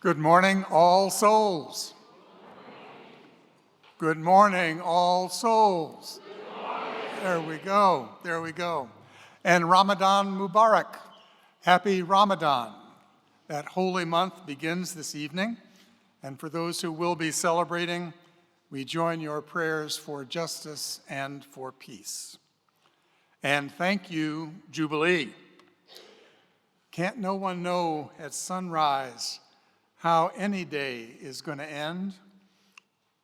Good morning, All Souls. Good morning, All Souls. There we go, there we go. And Ramadan Mubarak. Happy Ramadan. That holy month begins this evening. And for those who will be celebrating, we join your prayers for justice and for peace. And thank you, Jubilee. Can't no one know at sunrise how any day is going to end?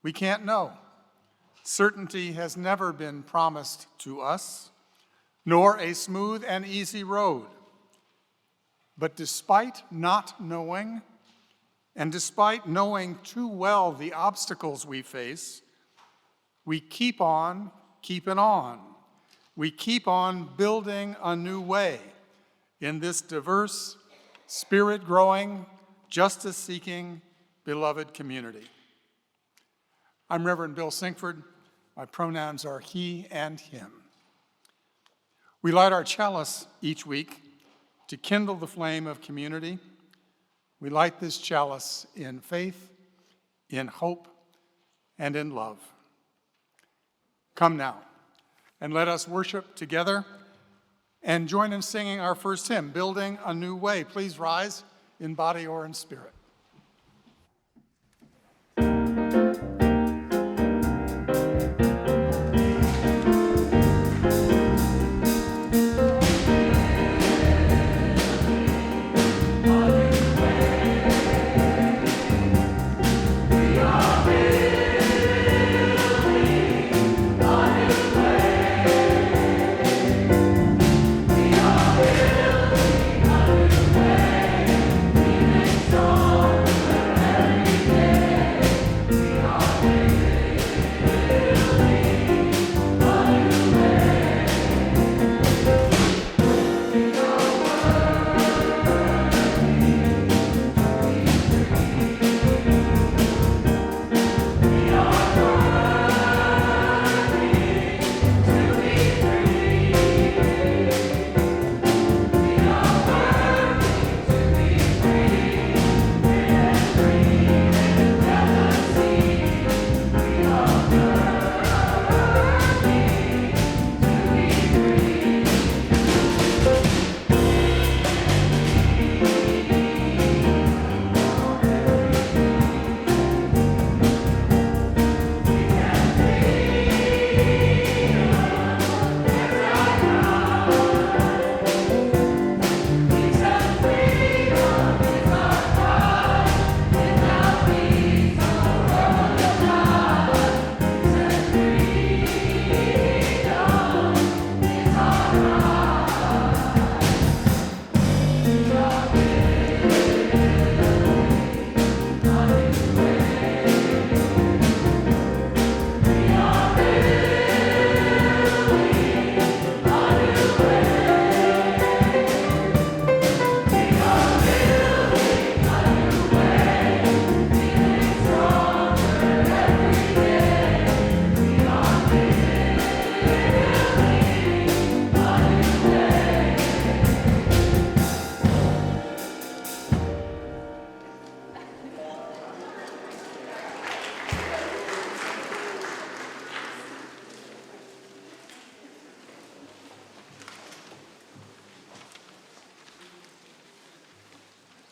We can't know. Certainty has never been promised to us, nor a smooth and easy road. But despite not knowing, and despite knowing too well the obstacles we face, we keep on keeping on. We keep on building a new way in this diverse, spirit-growing, justice-seeking, beloved community. I'm Reverend Bill Sinkford. My pronouns are he and him. We light our chalice each week to kindle the flame of community. We light this chalice in faith, in hope, and in love. Come now, and let us worship together and join in singing our first hymn, Building a New Way. Please rise in body or in spirit.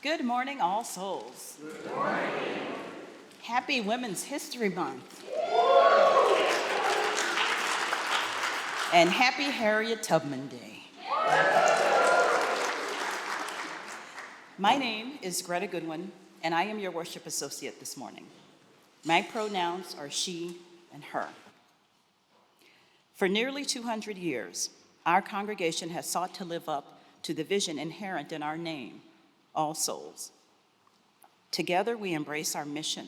Good morning, All Souls. Good morning. Happy Women's History Month. And happy Harriet Tubman Day. My name is Greta Goodwin, and I am your worship associate this morning. My pronouns are she and her. For nearly 200 years, our congregation has sought to live up to the vision inherent in our name, All Souls. Together, we embrace our mission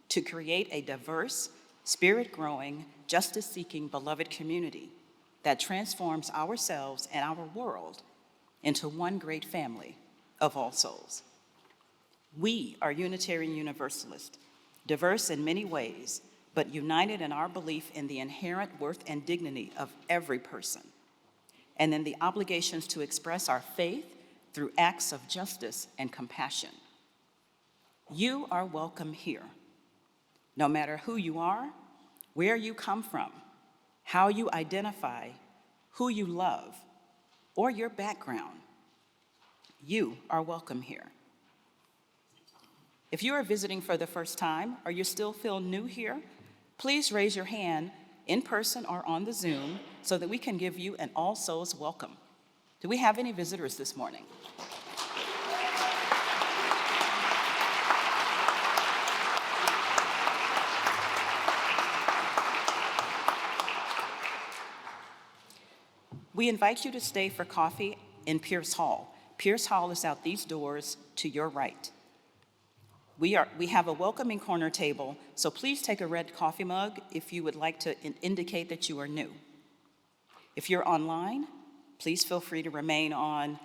to create a diverse, spirit-growing, justice-seeking, beloved community that transforms ourselves and our world into one great family of All Souls. We are Unitarian Universalist, diverse in many ways, but united in our belief in the inherent worth and dignity of every person, and in the obligations to express our faith through acts of justice and compassion. You are welcome here. No matter who you are, where you come from, how you identify, who you love, or your background, you are welcome here. If you are visiting for the first time or you still feel new here, please raise your hand in person or on the Zoom so that we can give you an All Souls welcome. Do we have any visitors this morning? We invite you to stay for coffee in Pierce Hall. Pierce Hall is out these doors to your right. We have a welcoming corner table, so please take a red coffee mug if you would like to indicate that you are new. If you're online, please feel free to remain on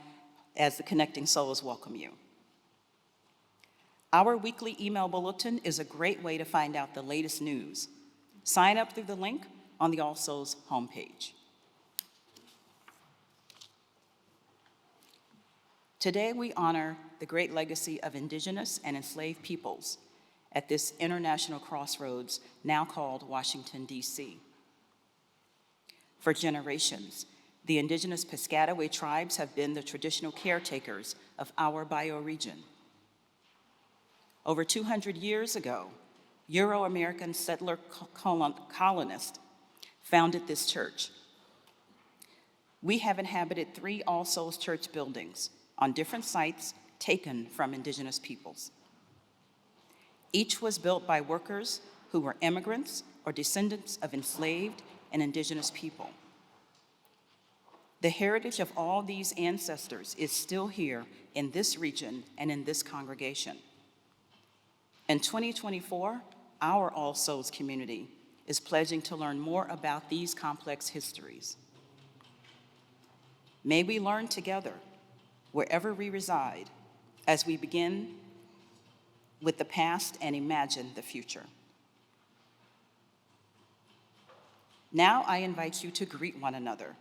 as the Connecting Souls welcome you. Our weekly email bulletin is a great way to find out the latest news. Sign up through the link on the All Souls homepage. Today, we honor the great legacy of Indigenous and enslaved peoples at this international crossroads now called Washington, D.C. For generations, the Indigenous Piscataway tribes have been the traditional caretakers of our bioregion. Over 200 years ago, Euro-American settler colonists founded this church. We have inhabited 3 All Souls Church buildings on different sites taken from Indigenous peoples. Each was built by workers who were immigrants or descendants of enslaved and Indigenous people. The heritage of all these ancestors is still here in this region and in this congregation. In 2024, our All Souls community is pledging to learn more about these complex histories. May we learn together wherever we reside, as we begin with the past and imagine the future. Now I invite you to greet one another.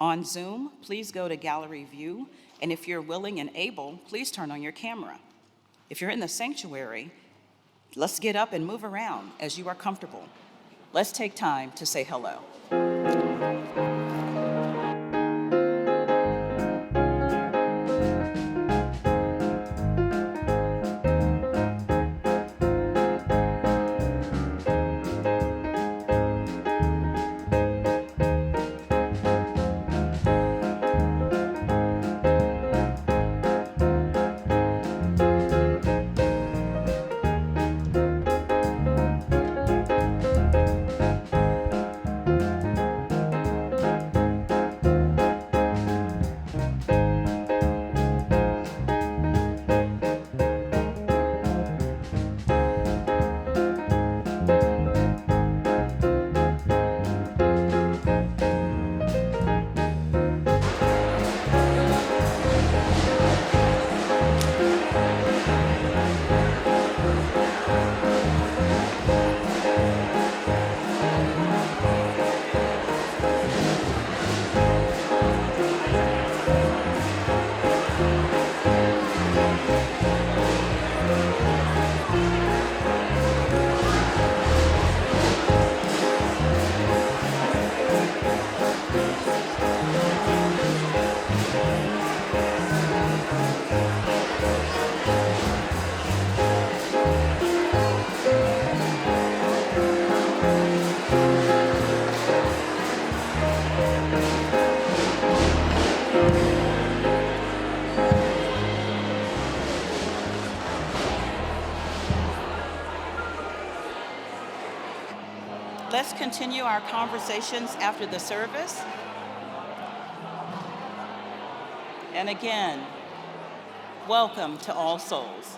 On Zoom, please go to Gallery View, and if you're willing and able, please turn on your camera. If you're in the sanctuary, let's get up and move around as you are comfortable. Let's take time to say hello. Let's continue our conversations after the service. And again, welcome to All Souls.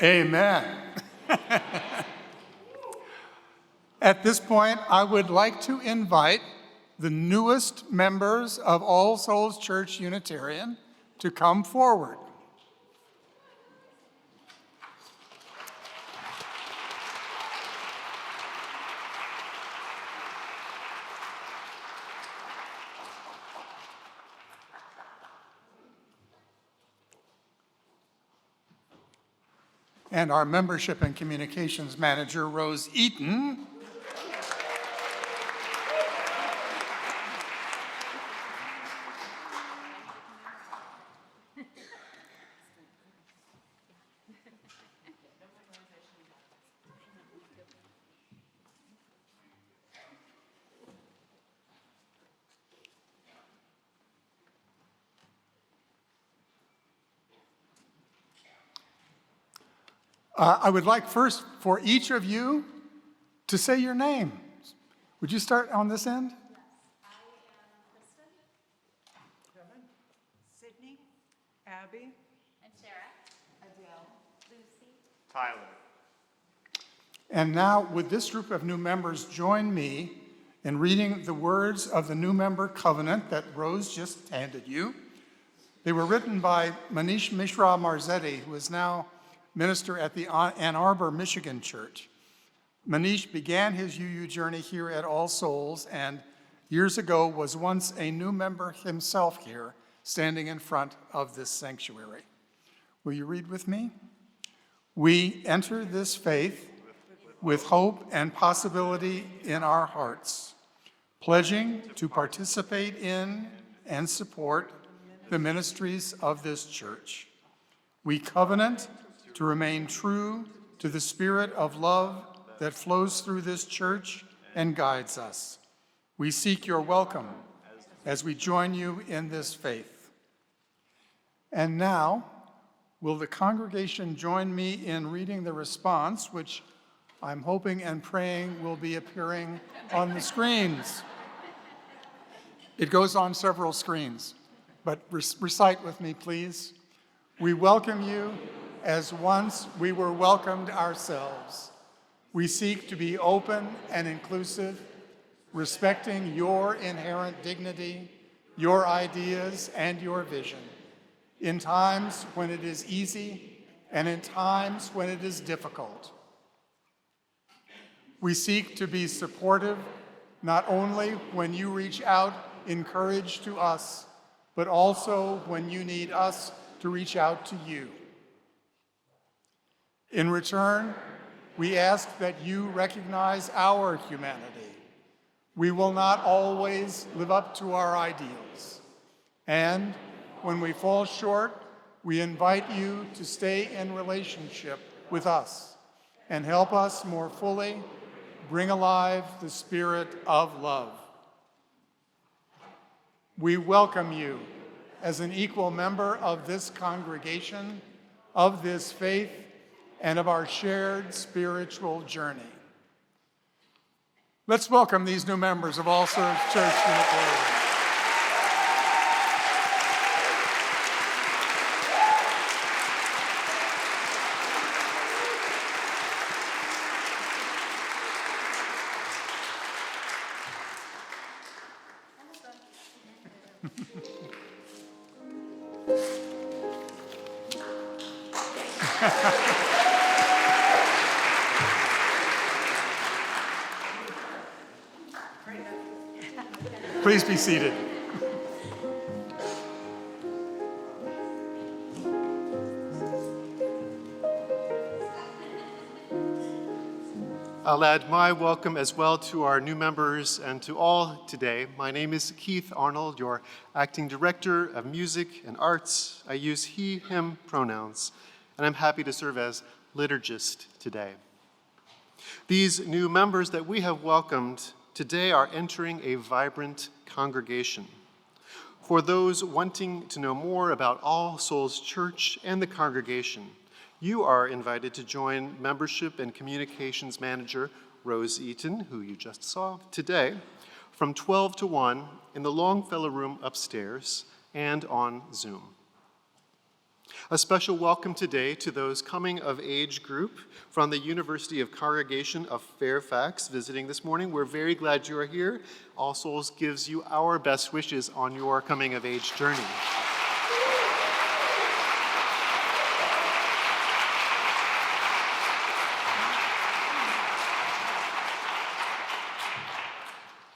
Amen. At this point, I would like to invite the newest members of All Souls Church Unitarian to come forward. And our Membership and Communications Manager, Rose Eaton. I would like first for each of you to say your name. Would you start on this end? Yes, I am Kristen. Sydney. Abby. And Sarah. Adele. Lucy. Tyler. And now, would this group of new members join me in reading the words of the new member covenant that Rose just handed you? They were written by Manish Mishra Marzetti, who is now minister at the Ann Arbor, Michigan church. Manish began his UU journey here at All Souls and years ago was once a new member himself here, standing in front of this sanctuary. Will you read with me? We enter this faith with hope and possibility in our hearts, pledging to participate in and support the ministries of this church. We covenant to remain true to the spirit of love that flows through this church and guides us. We seek your welcome as we join you in this faith. And now, will the congregation join me in reading the response, which I'm hoping and praying will be appearing on the screens. It goes on several screens, but recite with me, please. We welcome you as once we were welcomed ourselves. We seek to be open and inclusive, respecting your inherent dignity, your ideas, and your vision, in times when it is easy and in times when it is difficult. We seek to be supportive, not only when you reach out in courage to us, but also when you need us to reach out to you. In return, we ask that you recognize our humanity. We will not always live up to our ideals. And when we fall short, we invite you to stay in relationship with us and help us more fully bring alive the spirit of love. We welcome you as an equal member of this congregation, of this faith, and of our shared spiritual journey. Let's welcome these new members of All Souls Church Unitarian. Please be seated. I'll add my welcome as well to our new members and to all today. My name is Keith Arnold, your Acting Director of Music and Arts. I use he, him pronouns, and I'm happy to serve as liturgist today. These new members that we have welcomed today are entering a vibrant congregation. For those wanting to know more about All Souls Church and the congregation, you are invited to join Membership and Communications Manager Rose Eaton, who you just saw today, from 12 to 1 in the Longfellow Room upstairs and on Zoom. A special welcome today to those coming of age group from the University of Congregation of Fairfax visiting this morning. We're very glad you are here. All Souls gives you our best wishes on your coming of age journey.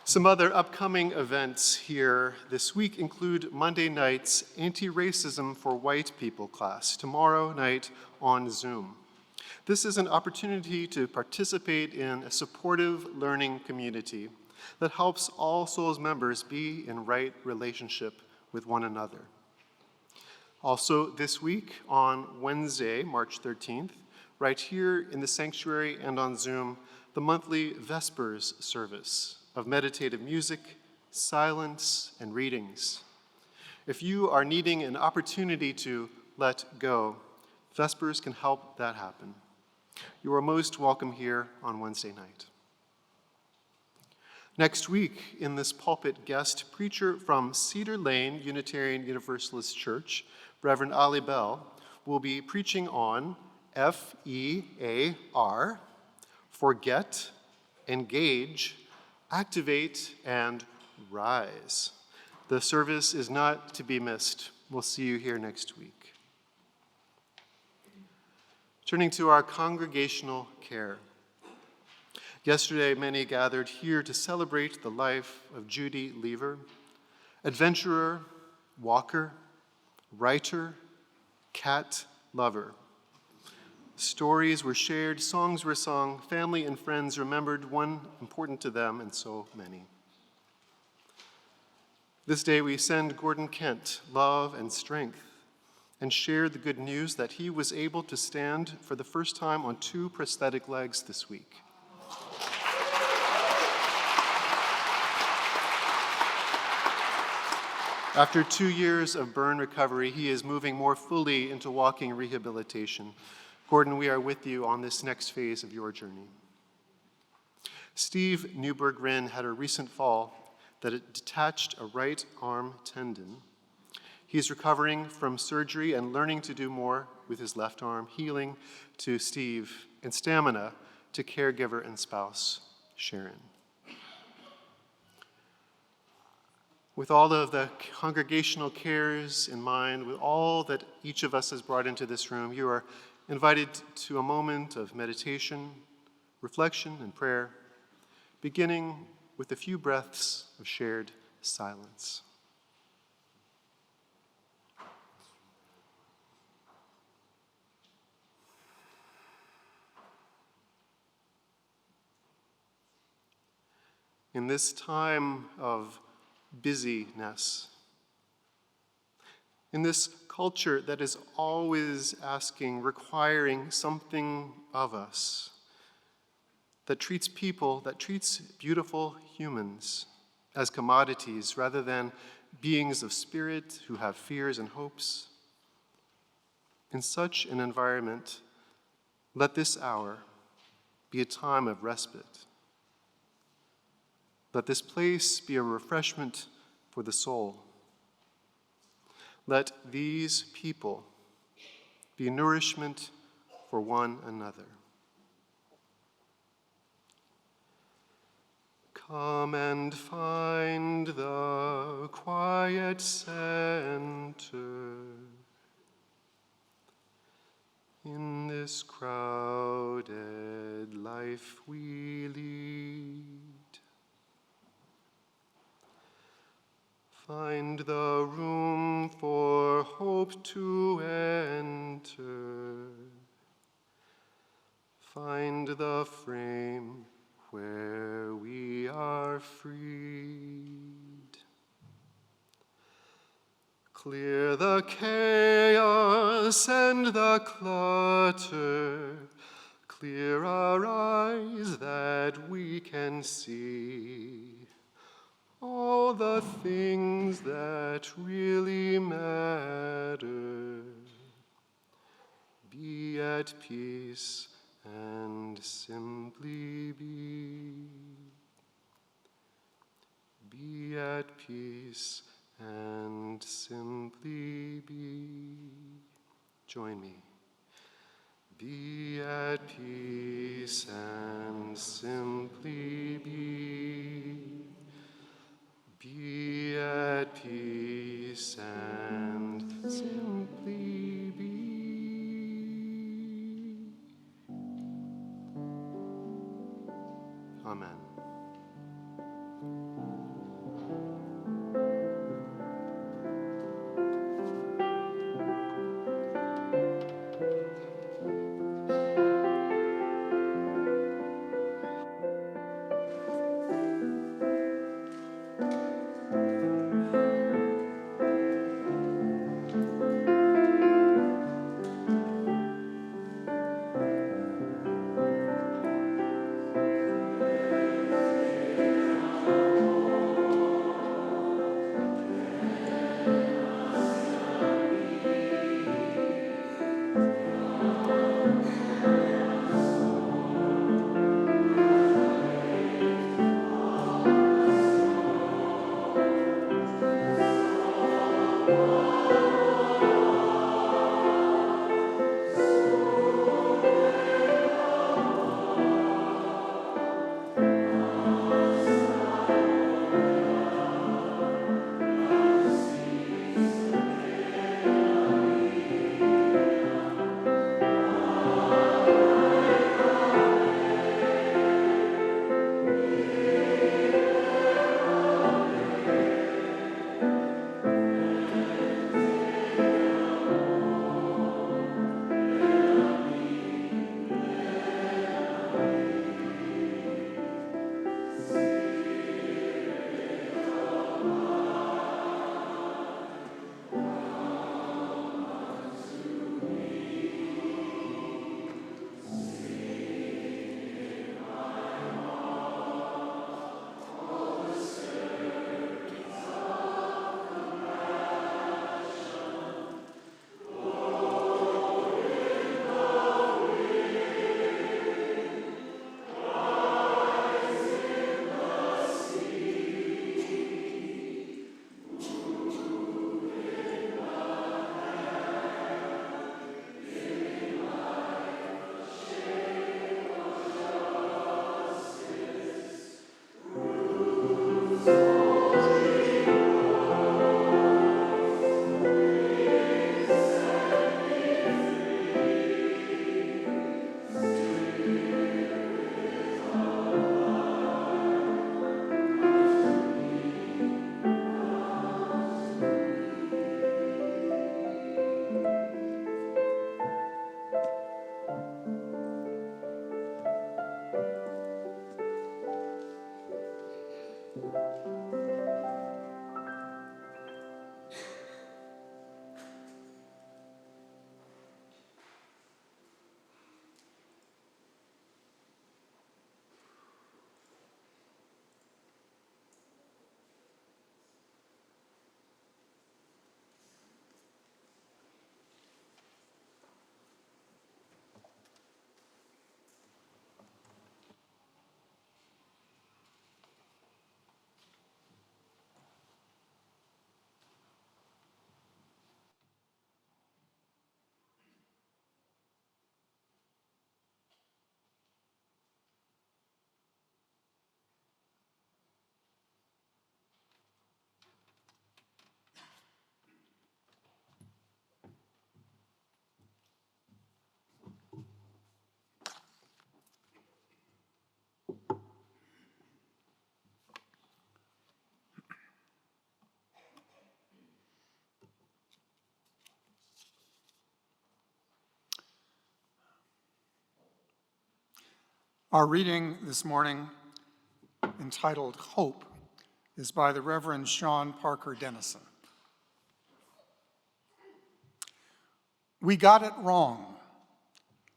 Some other upcoming events here this week include Monday night's Anti-Racism for White People class, tomorrow night on Zoom. This is an opportunity to participate in a supportive learning community that helps All Souls members be in right relationship with one another. Also this week, on Wednesday, March 13th, right here in the sanctuary and on Zoom, the monthly Vespers service of meditative music, silence, and readings. If you are needing an opportunity to let go, Vespers can help that happen. You are most welcome here on Wednesday night. Next week, in this pulpit, guest preacher from Cedar Lane Unitarian Universalist Church, Reverend Ali Bell, will be preaching on FEAR, forget, engage, activate, and rise. The service is not to be missed. We'll see you here next week. Turning to our congregational care. Yesterday, many gathered here to celebrate the life of Judy Lever, adventurer, walker, writer, cat lover. Stories were shared, songs were sung, family and friends remembered one important to them, and so many. This day we send Gordon Kent love and strength and share the good news that he was able to stand for the first time on 2 prosthetic legs this week. After 2 years of burn recovery, he is moving more fully into walking rehabilitation. Gordon, we are with you on this next phase of your journey. Steve Newberg-Wren had a recent fall that it detached a right arm tendon. He's recovering from surgery and learning to do more with his left arm, healing to Steve and stamina to caregiver and spouse, Sharon. With all of the congregational cares in mind, with all that each of us has brought into this room, you are invited to a moment of meditation, reflection, and prayer, beginning with a few breaths of shared silence. In this time of busyness, in this culture that is always asking, requiring something of us, that treats people, that treats beautiful humans as commodities rather than beings of spirit who have fears and hopes. In such an environment, let this hour be a time of respite. Let this place be a refreshment for the soul. Let these people be nourishment for one another. Come and find the quiet center in this crowded life we lead. Find the room for hope to enter. Find the frame where we are freed. Clear the chaos and the clutter. Clear our eyes that we can see all the things that really matter. Be at peace and simply be. Be at peace and simply be. Join me. Be at peace and simply be. Be at peace and simply be. Amen. Our reading this morning, entitled Hope, is by the Reverend Sean Parker Dennison. We got it wrong,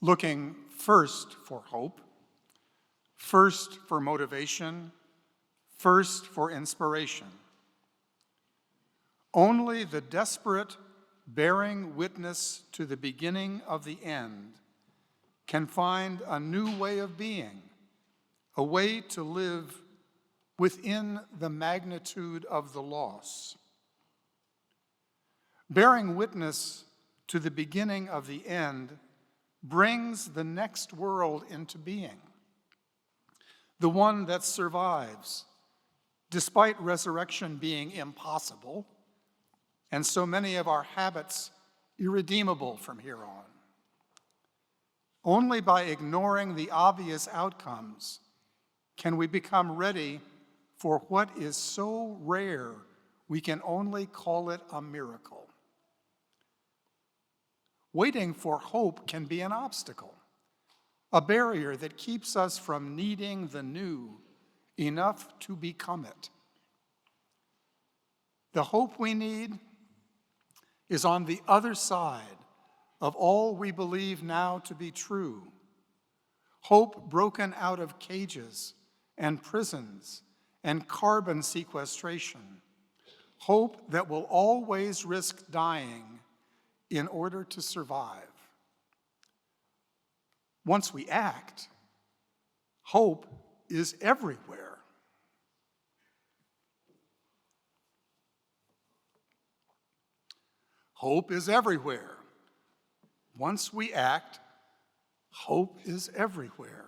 looking first for hope, first for motivation, first for inspiration. Only the desperate bearing witness to the beginning of the end can find a new way of being, a way to live within the magnitude of the loss. Bearing witness to the beginning of the end brings the next world into being, the one that survives, despite resurrection being impossible, and so many of our habits irredeemable from here on. Only by ignoring the obvious outcomes can we become ready for what is so rare we can only call it a miracle. Waiting for hope can be an obstacle, a barrier that keeps us from needing the new enough to become it. The hope we need is on the other side of all we believe now to be true. Hope broken out of cages and prisons and carbon sequestration. Hope that will always risk dying in order to survive. Once we act, hope is everywhere. Hope is everywhere. Once we act, hope is everywhere.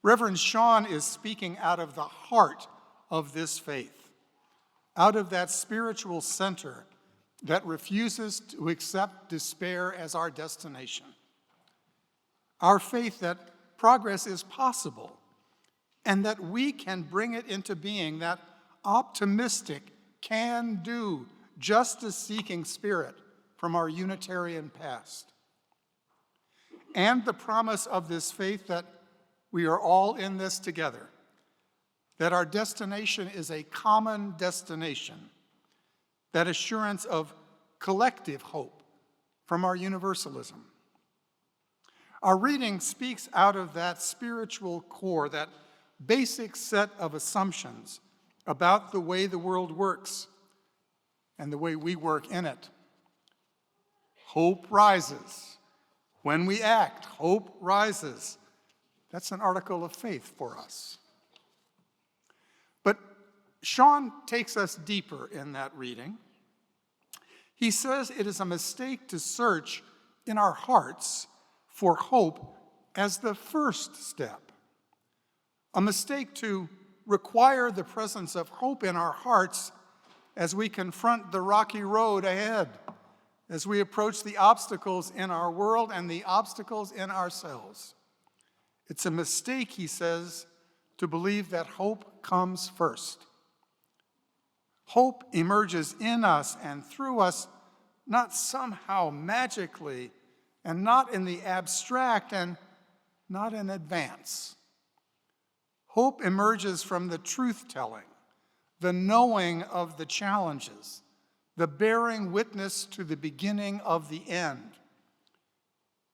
Reverend Sean is speaking out of the heart of this faith, out of that spiritual center that refuses to accept despair as our destination. Our faith that progress is possible and that we can bring it into being, that optimistic, can-do, justice-seeking spirit from our Unitarian past. And the promise of this faith that we are all in this together, that our destination is a common destination, that assurance of collective hope from our universalism. Our reading speaks out of that spiritual core, that basic set of assumptions about the way the world works and the way we work in it. Hope rises. When we act, hope rises. That's an article of faith for us. But Sean takes us deeper in that reading. He says it is a mistake to search in our hearts for hope as the first step. A mistake to require the presence of hope in our hearts as we confront the rocky road ahead, as we approach the obstacles in our world and the obstacles in ourselves. It's a mistake, he says, to believe that hope comes first. Hope emerges in us and through us, not somehow magically, and not in the abstract, and not in advance. Hope emerges from the truth-telling, the knowing of the challenges, the bearing witness to the beginning of the end.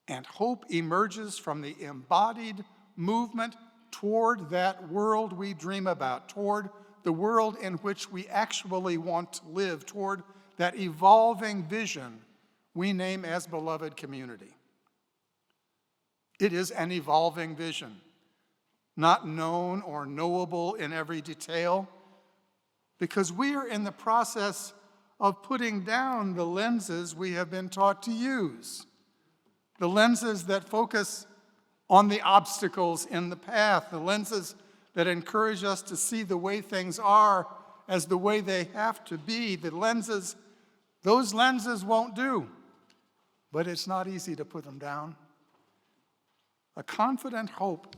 And hope emerges from the embodied movement toward that world we dream about, toward the world in which we actually want to live, toward that evolving vision we name as beloved community. It is an evolving vision, not known or knowable in every detail, because we are in the process of putting down the lenses we have been taught to use, the lenses that focus on the obstacles in the path, the lenses that encourage us to see the way things are as the way they have to be, those lenses won't do, but it's not easy to put them down. A confident hope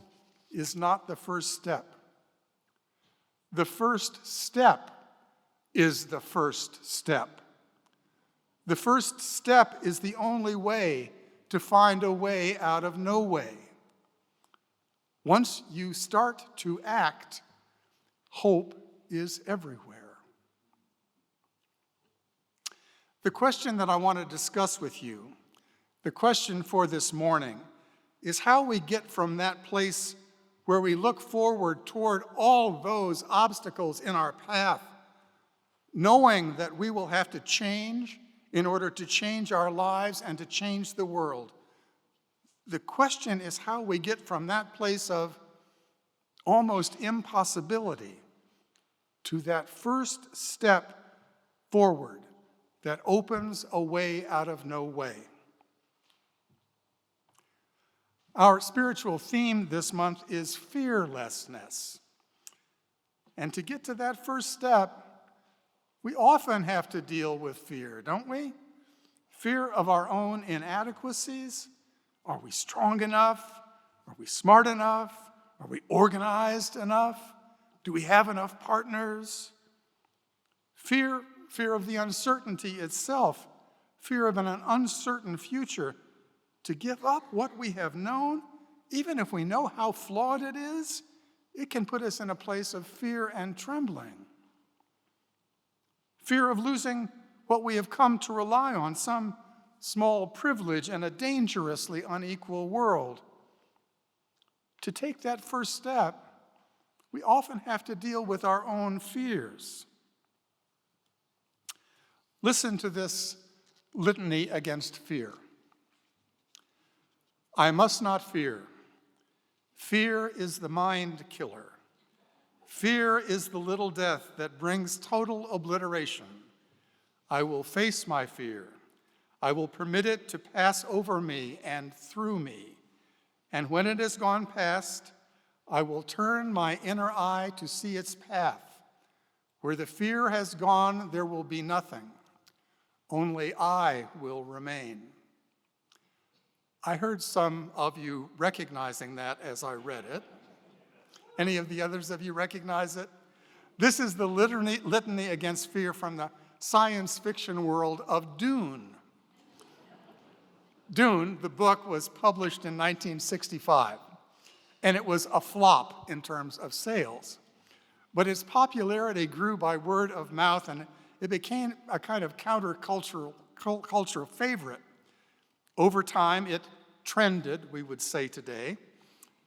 is not the first step. The first step is the first step. The first step is the only way to find a way out of no way. Once you start to act, hope is everywhere. The question that I want to discuss with you, the question for this morning, is how we get from that place where we look forward toward all those obstacles in our path, knowing that we will have to change in order to change our lives and to change the world. The question is how we get from that place of almost impossibility to that first step forward, that opens a way out of no way. Our spiritual theme this month is fearlessness. And to get to that first step, we often have to deal with fear, don't we? Fear of our own inadequacies. Are we strong enough? Are we smart enough? Are we organized enough? Do we have enough partners? Fear of the uncertainty itself, fear of an uncertain future. To give up what we have known, even if we know how flawed it is, it can put us in a place of fear and trembling. Fear of losing what we have come to rely on, some small privilege in a dangerously unequal world. To take that first step, we often have to deal with our own fears. Listen to this litany against fear. I must not fear. Fear is the mind killer. Fear is the little death that brings total obliteration. I will face my fear. I will permit it to pass over me and through me. And when it has gone past, I will turn my inner eye to see its path. Where the fear has gone, there will be nothing. Only I will remain. I heard some of you recognizing that as I read it. Any of the others of you recognize it? This is the litany against fear from the science fiction world of Dune. Dune, the book, was published in 1965, and it was a flop in terms of sales. But its popularity grew by word of mouth, and it became a kind of countercultural favorite. Over time, it trended, we would say today.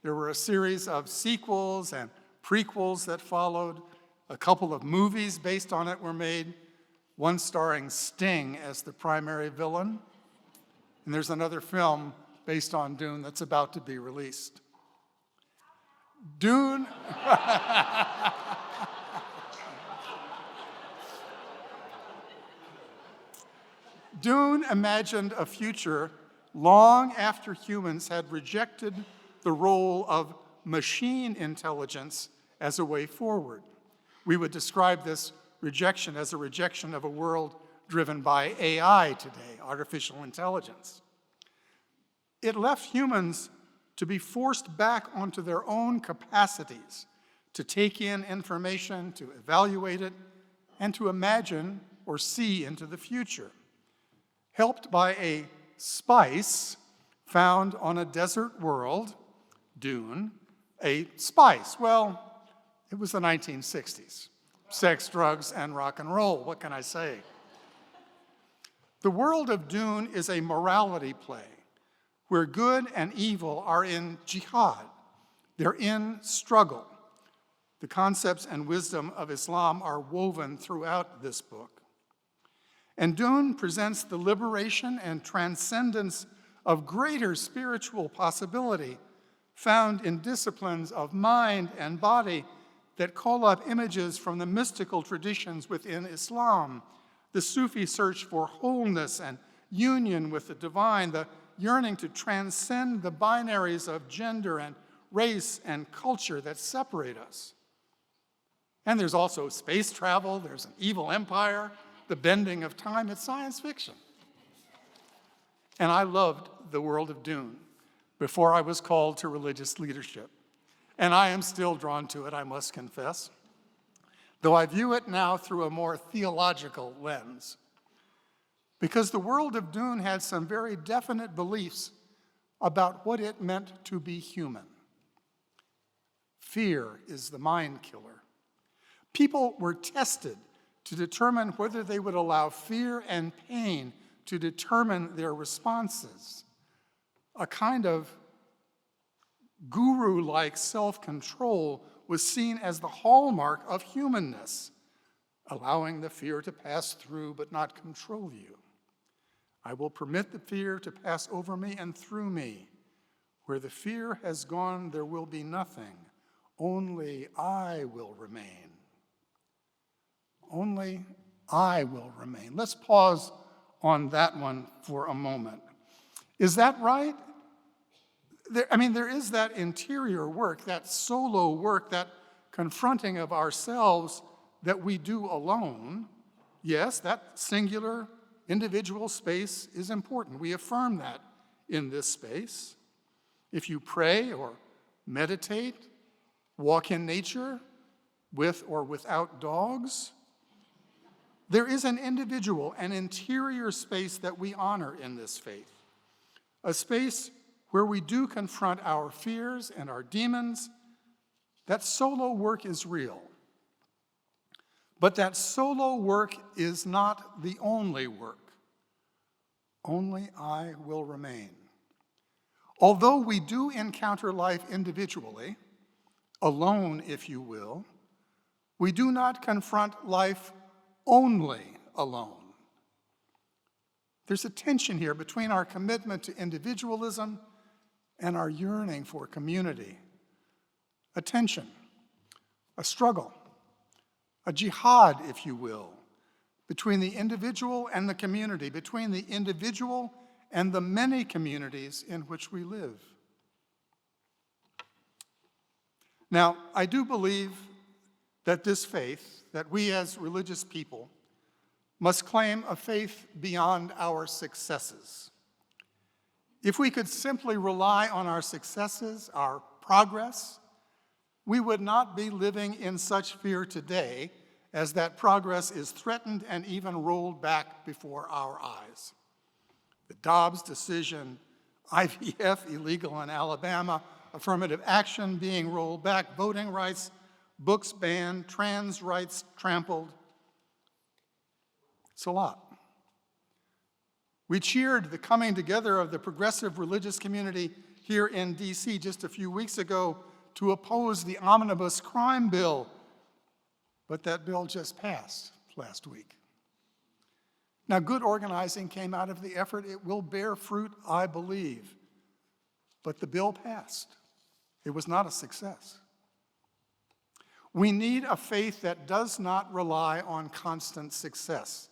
There were a series of sequels and prequels that followed. A couple of movies based on it were made, one starring Sting as the primary villain. And there's another film based on Dune that's about to be released. Dune. Dune imagined a future long after humans had rejected the role of machine intelligence as a way forward. We would describe this rejection as a rejection of a world driven by AI today, artificial intelligence. It left humans to be forced back onto their own capacities to take in information, to evaluate it, and to imagine or see into the future. Helped by a spice found on a desert world, Dune, a spice. Well, it was the 1960s. Sex, drugs, and rock and roll. What can I say? The world of Dune is a morality play where good and evil are in jihad. They're in struggle. The concepts and wisdom of Islam are woven throughout this book. And Dune presents the liberation and transcendence of greater spiritual possibility found in disciplines of mind and body that call up images from the mystical traditions within Islam, the Sufi search for wholeness and union with the divine, the yearning to transcend the binaries of gender and race and culture that separate us. And there's also space travel, there's an evil empire, the bending of time. It's science fiction. And I loved the world of Dune before I was called to religious leadership. And I am still drawn to it, I must confess, though I view it now through a more theological lens. Because the world of Dune had some very definite beliefs about what it meant to be human. Fear is the mind killer. People were tested to determine whether they would allow fear and pain to determine their responses. A kind of guru-like self-control was seen as the hallmark of humanness, allowing the fear to pass through but not control you. I will permit the fear to pass over me and through me. Where the fear has gone, there will be nothing. Only I will remain. Only I will remain. Let's pause on that one for a moment. Is that right? There is that interior work, that solo work, that confronting of ourselves that we do alone. Yes, that singular individual space is important. We affirm that in this space. If you pray or meditate, walk in nature with or without dogs, there is an individual, an interior space that we honor in this faith, a space where we do confront our fears and our demons. That solo work is real. But that solo work is not the only work. Only I will remain. Although we do encounter life individually, alone, if you will, we do not confront life only alone. There's a tension here between our commitment to individualism and our yearning for community. A tension, a struggle, a jihad, if you will, between the individual and the community, between the individual and the many communities in which we live. Now, I do believe that this faith, that we as religious people must claim a faith beyond our successes. If we could simply rely on our successes, our progress, we would not be living in such fear today as that progress is threatened and even rolled back before our eyes. The Dobbs decision, IVF illegal in Alabama, affirmative action being rolled back, voting rights, books banned, trans rights trampled. It's a lot. We cheered the coming together of the progressive religious community here in D.C. just a few weeks ago to oppose the omnibus crime bill, but that bill just passed last week. Now, good organizing came out of the effort. It will bear fruit, I believe. But the bill passed. It was not a success. We need a faith that does not rely on constant success,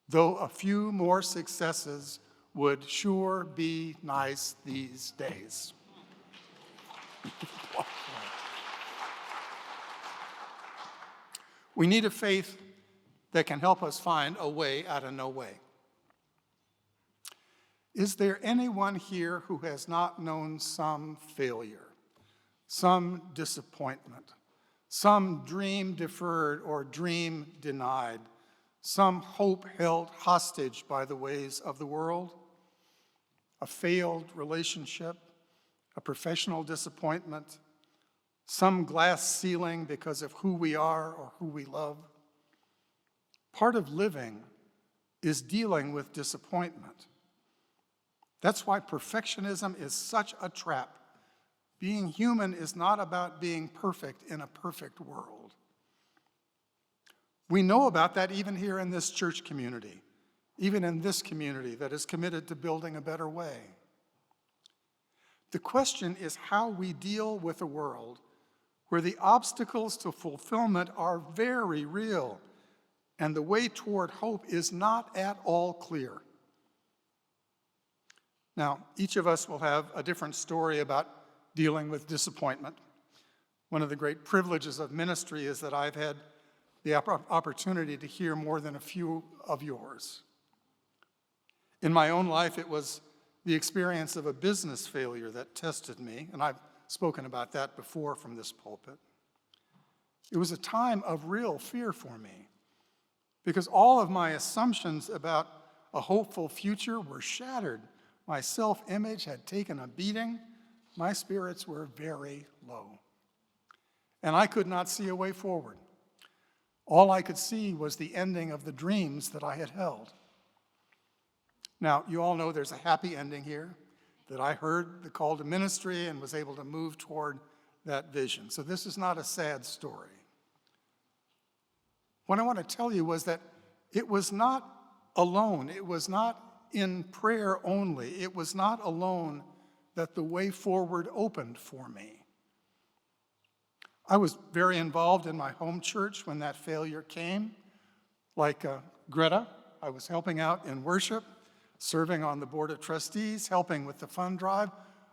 though a few more successes would sure be nice these days. We need a faith that can help us find a way out of no way. Is there anyone here who has not known some failure, some disappointment, some dream deferred or dream denied, some hope held hostage by the ways of the world, a failed relationship, a professional disappointment, some glass ceiling because of who we are or who we love? Part of living is dealing with disappointment. That's why perfectionism is such a trap. Being human is not about being perfect in a perfect world. We know about that even here in this church community, even in this community that is committed to building a better way. The question is how we deal with a world where the obstacles to fulfillment are very real and the way toward hope is not at all clear. Now, each of us will have a different story about dealing with disappointment. One of the great privileges of ministry is that I've had the opportunity to hear more than a few of yours. In my own life, it was the experience of a business failure that tested me, and I've spoken about that before from this pulpit. It was a time of real fear for me, because all of my assumptions about a hopeful future were shattered. My self-image had taken a beating. My spirits were very low. And I could not see a way forward. All I could see was the ending of the dreams that I had held. Now, you all know there's a happy ending here, that I heard the call to ministry and was able to move toward that vision. So this is not a sad story. What I want to tell you was that it was not alone. It was not in prayer only. It was not alone that the way forward opened for me. I was very involved in my home church when that failure came. Like Greta, I was helping out in worship, serving on the Board of Trustees, helping with the fund drive.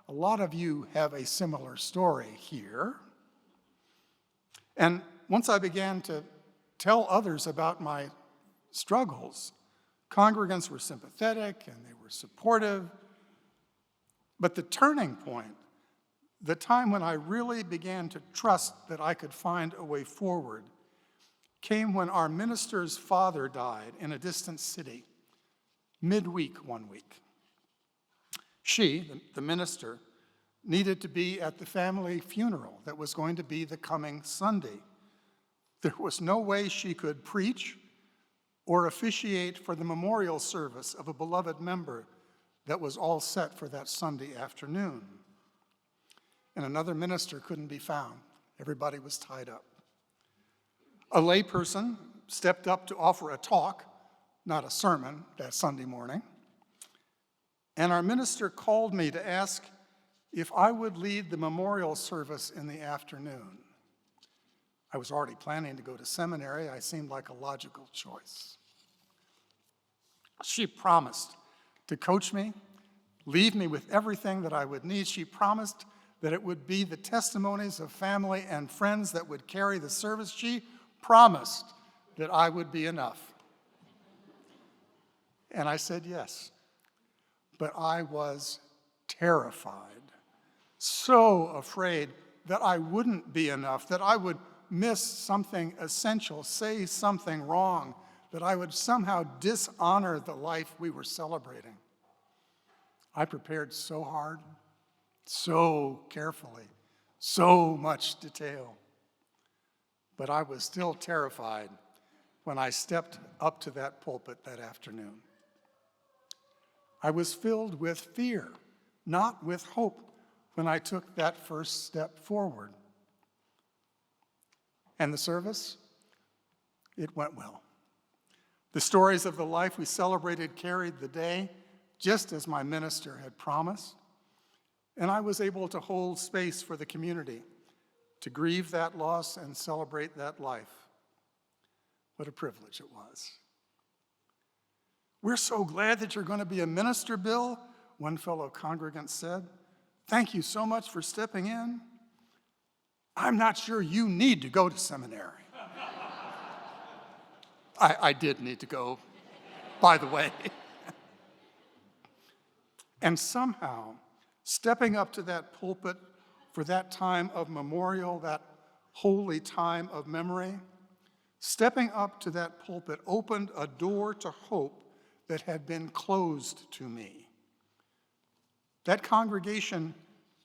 A lot of you have a similar story here. And once I began to tell others about my struggles, congregants were sympathetic and they were supportive. But the turning point, the time when I really began to trust that I could find a way forward, came when our minister's father died in a distant city, midweek one week. She, the minister, needed to be at the family funeral that was going to be the coming Sunday. There was no way she could preach or officiate for the memorial service of a beloved member that was all set for that Sunday afternoon. And another minister couldn't be found. Everybody was tied up. A layperson stepped up to offer a talk, not a sermon, that Sunday morning. And our minister called me to ask if I would lead the memorial service in the afternoon. I was already planning to go to seminary. I seemed like a logical choice. She promised to coach me, leave me with everything that I would need. She promised that it would be the testimonies of family and friends that would carry the service. She promised that I would be enough. And I said yes. But I was terrified, so afraid that I wouldn't be enough, that I would miss something essential, say something wrong, that I would somehow dishonor the life we were celebrating. I prepared so hard, so carefully, so much detail. But I was still terrified when I stepped up to that pulpit that afternoon. I was filled with fear, not with hope, when I took that first step forward. And the service, it went well. The stories of the life we celebrated carried the day, just as my minister had promised. And I was able to hold space for the community, to grieve that loss and celebrate that life. What a privilege it was. "We're so glad that you're going to be a minister, Bill," one fellow congregant said. "Thank you so much for stepping in. I'm not sure you need to go to seminary." I did need to go, by the way. And somehow, stepping up to that pulpit for that time of memorial, that holy time of memory, stepping up to that pulpit opened a door to hope that had been closed to me. That congregation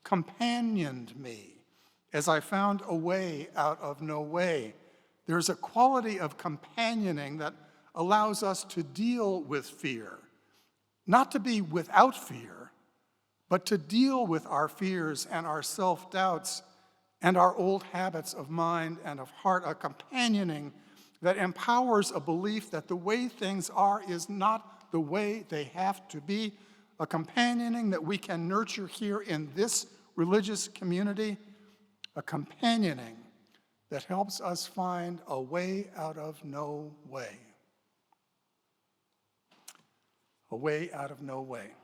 companioned me as I found a way out of no way. There's a quality of companioning that allows us to deal with fear, not to be without fear, but to deal with our fears and our self-doubts and our old habits of mind and of heart, a companioning that empowers a belief that the way things are is not the way they have to be, a companioning that we can nurture here in this religious community, a companioning that helps us find a way out of no way. A way out of no way.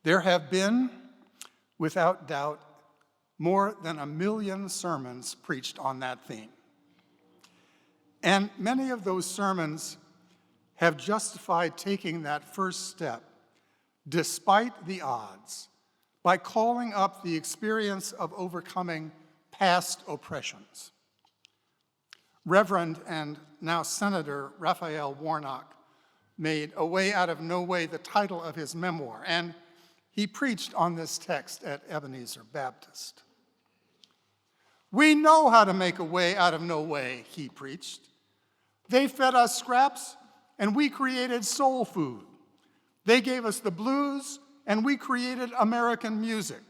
There have been, without doubt, more than 1 million sermons preached on that theme. And many of those sermons have justified taking that first step, despite the odds, by calling up the experience of overcoming past oppressions. Reverend and now Senator Raphael Warnock made "A Way Out of No Way" the title of his memoir, and he preached on this text at Ebenezer Baptist. "We know how to make a way out of no way," he preached. "They fed us scraps, and we created soul food. They gave us the blues, and we created American music.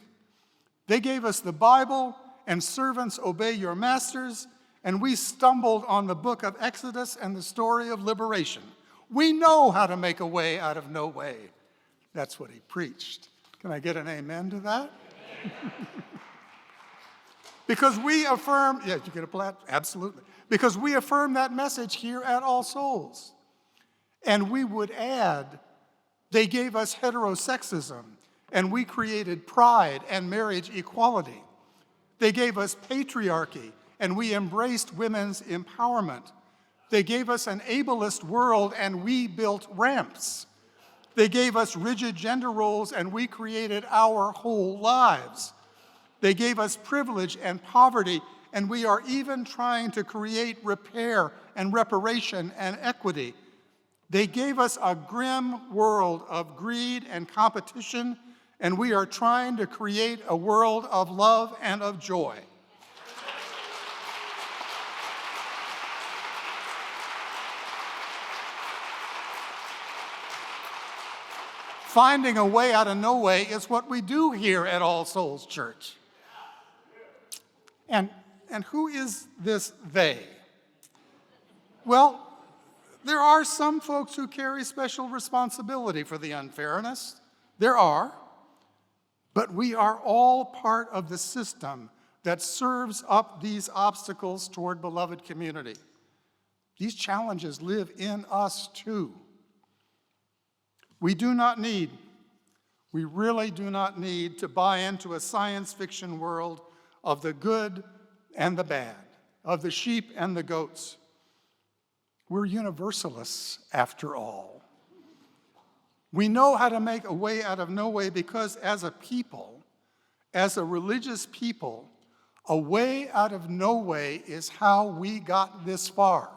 They gave us the Bible, and servants obey your masters, and we stumbled on the book of Exodus and the story of liberation. We know how to make a way out of no way." That's what he preached. Can I get an amen to that? Because we affirm, yeah, you get a plat? Absolutely. because we affirm that message here at All Souls. And we would add, they gave us heterosexism, and we created pride and marriage equality. They gave us patriarchy, and we embraced women's empowerment. They gave us an ableist world, and we built ramps. They gave us rigid gender roles, and we created our whole lives. They gave us privilege and poverty, and we are even trying to create repair and reparation and equity. They gave us a grim world of greed and competition, and we are trying to create a world of love and of joy. Finding a way out of no way is what we do here at All Souls Church. And who is this they? Well, there are some folks who carry special responsibility for the unfairness. There are. But we are all part of the system that serves up these obstacles toward beloved community. These challenges live in us too. We really do not need to buy into a science fiction world of the good and the bad, of the sheep and the goats. We're universalists, after all. We know how to make a way out of no way because as a people, as a religious people, a way out of no way is how we got this far.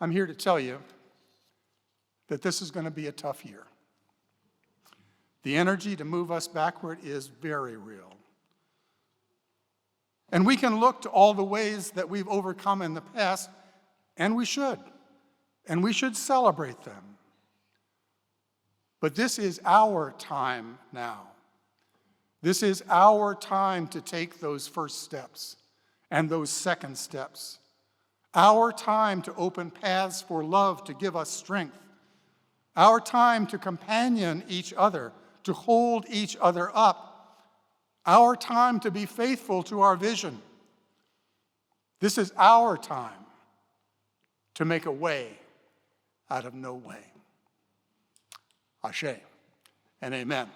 I'm here to tell you that this is going to be a tough year. The energy to move us backward is very real. And we can look to all the ways that we've overcome in the past, and we should. And we should celebrate them. But this is our time now. This is our time to take those first steps and those second steps. Our time to open paths for love to give us strength. Our time to companion each other, to hold each other up. Our time to be faithful to our vision. This is our time to make a way out of no way. Ashe and amen.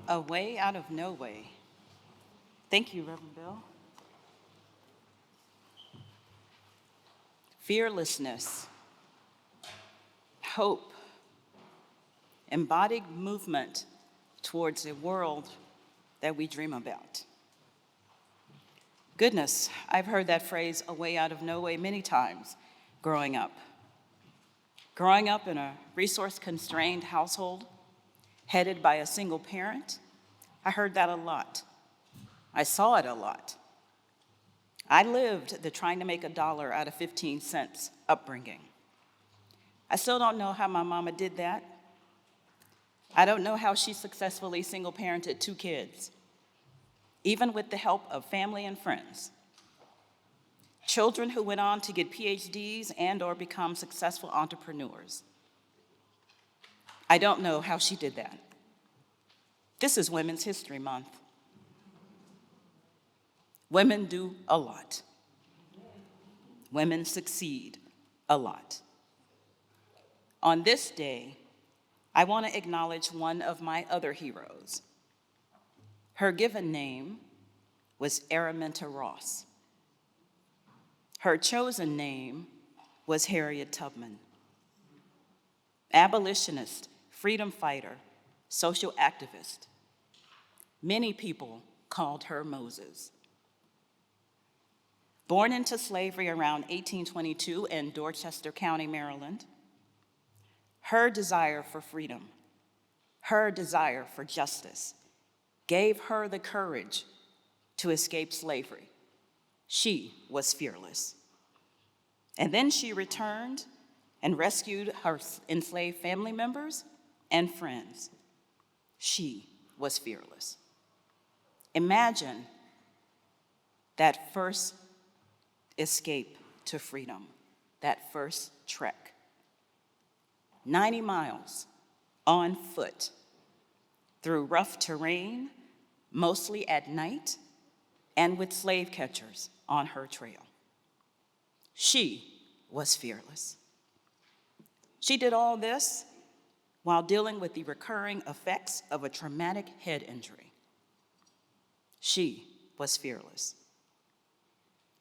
A way out of no way. Thank you, Reverend Bill. Fearlessness, hope, embodied movement towards a world that we dream about. Goodness, I've heard that phrase, a way out of no way, many times growing up. Growing up in a resource-constrained household, headed by a single parent, I heard that a lot. I saw it a lot. I lived the trying to make $1 out of 15 cents upbringing. I still don't know how my mama did that. I don't know how she successfully single-parented 2 kids, even with the help of family and friends. Children who went on to get PhDs and or become successful entrepreneurs. I don't know how she did that. This is Women's History Month. Women do a lot. Women succeed a lot. On this day, I want to acknowledge one of my other heroes. Her given name was Araminta Ross. Her chosen name was Harriet Tubman. Abolitionist, freedom fighter, social activist. Many people called her Moses. Born into slavery around 1822 in Dorchester County, Maryland, her desire for freedom, her desire for justice gave her the courage to escape slavery. She was fearless. And then she returned and rescued her enslaved family members and friends. She was fearless. Imagine that first escape to freedom, that first trek. 90 miles on foot through rough terrain, mostly at night, and with slave catchers on her trail. She was fearless. She did all this while dealing with the recurring effects of a traumatic head injury. She was fearless.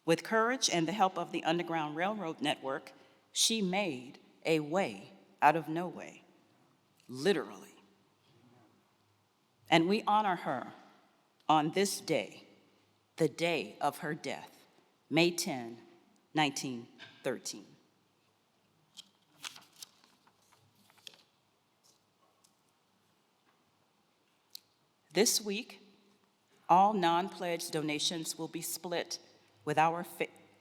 With courage and the help of the Underground Railroad network, she made a way out of no way, literally. And we honor her on this day, the day of her death, May 10, 1913. This week, all non-pledged donations will be split with our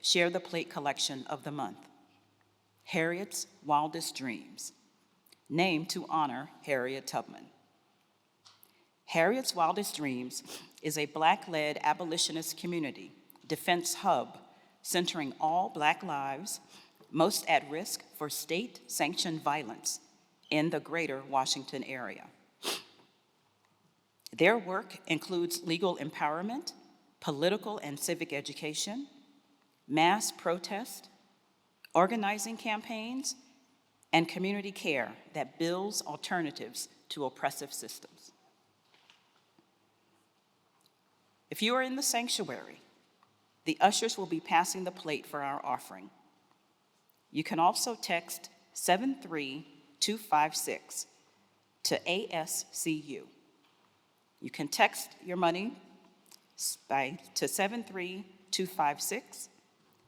Share the Plate collection of the month, Harriet's Wildest Dreams, named to honor Harriet Tubman. Harriet's Wildest Dreams is a Black-led abolitionist community defense hub centering all Black lives most at risk for state-sanctioned violence in the greater Washington area. Their work includes legal empowerment, political and civic education, mass protest, organizing campaigns, and community care that builds alternatives to oppressive systems. If you are in the sanctuary, the ushers will be passing the plate for our offering. You can also text 73256 to ASCU. You can text your money to 73256,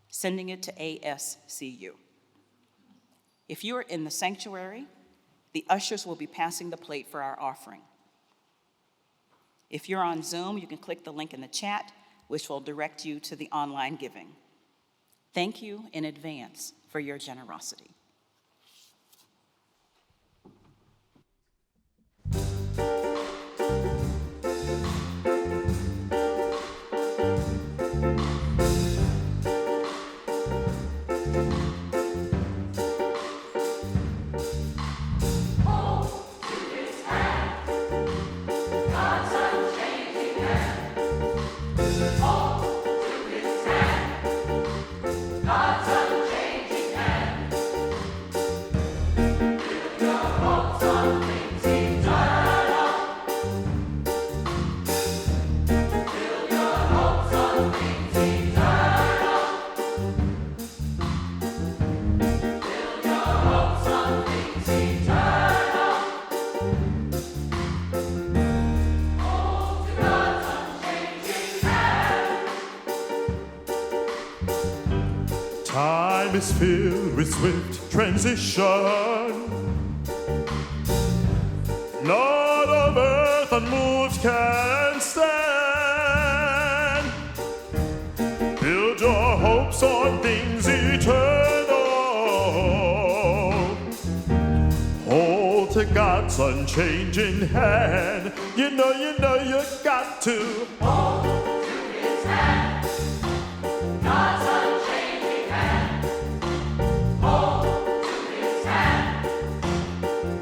sending it to ASCU. If you are in the sanctuary, the ushers will be passing the plate for our offering. If you're on Zoom, you can click the link in the chat, which will direct you to the online giving. Thank you in advance for your generosity. Time is filled with swift transition. Lord of earth and moons can stand. Build your hopes on things eternal. Hold to God's unchanging hand. You know you got to. Hold to His hand. God's unchanging hand. Hold to His hand.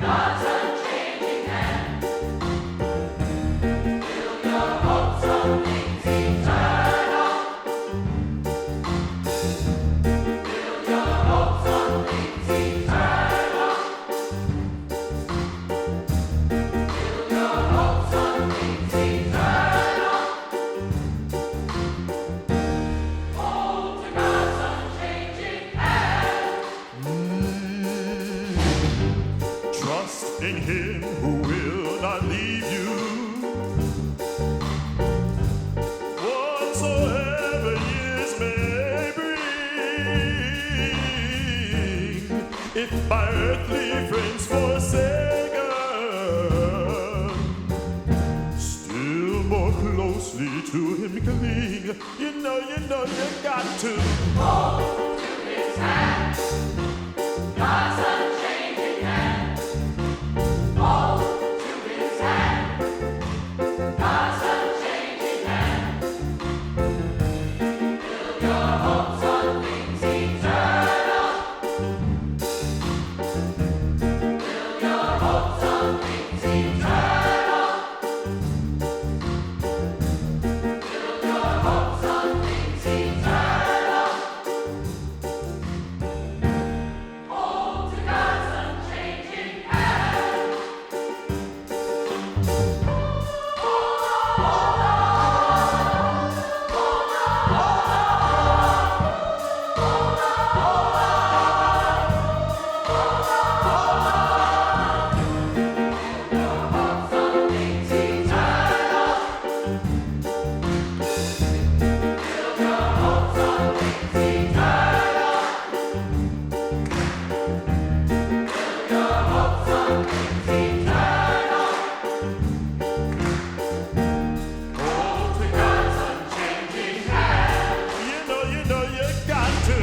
God's unchanging hand. Build your hopes on things eternal. Build your hopes on things eternal. Build your hopes on things eternal. Hold to God's unchanging hand. Trust in Him who will not leave you. Whatsoever years may if my earthly friends forsaken, still more closely to him cling. You know, you got to hold to his hand. God's unchanging hand. Hold to his hand. God's unchanging hand. Build your hopes on things eternal. Build your hopes on things eternal. Build your hopes on things eternal. Hold to God's unchanging hand. Things eternal. Build your hopes on things eternal. Build your hopes on things eternal. Hold to God's unchanging hand. You know you got to.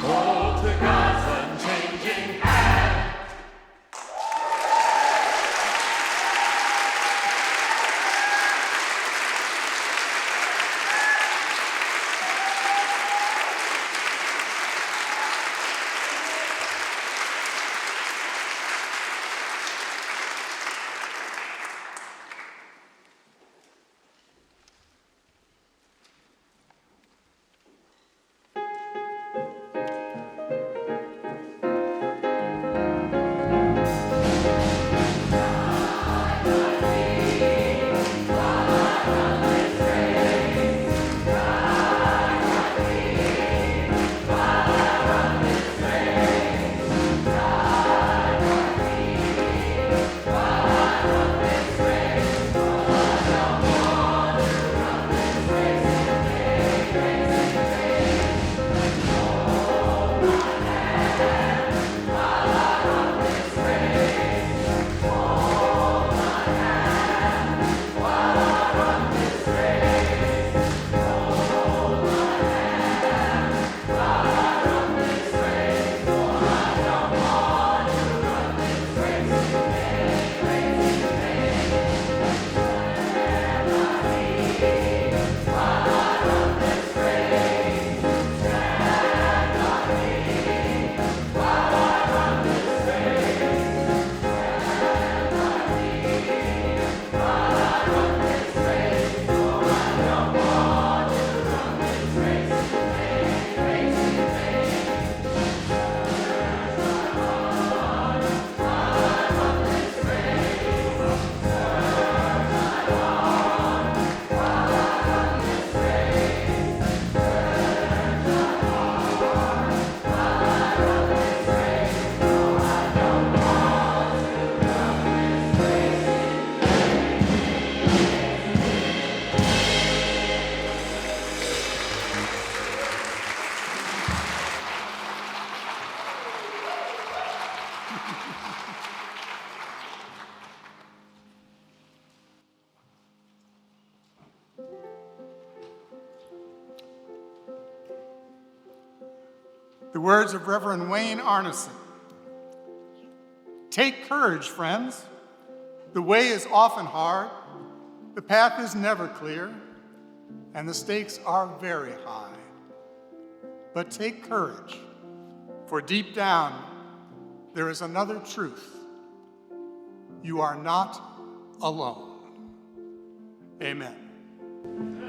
Hold to God's unchanging hand. The words of Reverend Wayne Arneson. Take courage, friends. The way is often hard, the path is never clear, and the stakes are very high. But take courage, for deep down, there is another truth. You are not alone. Amen.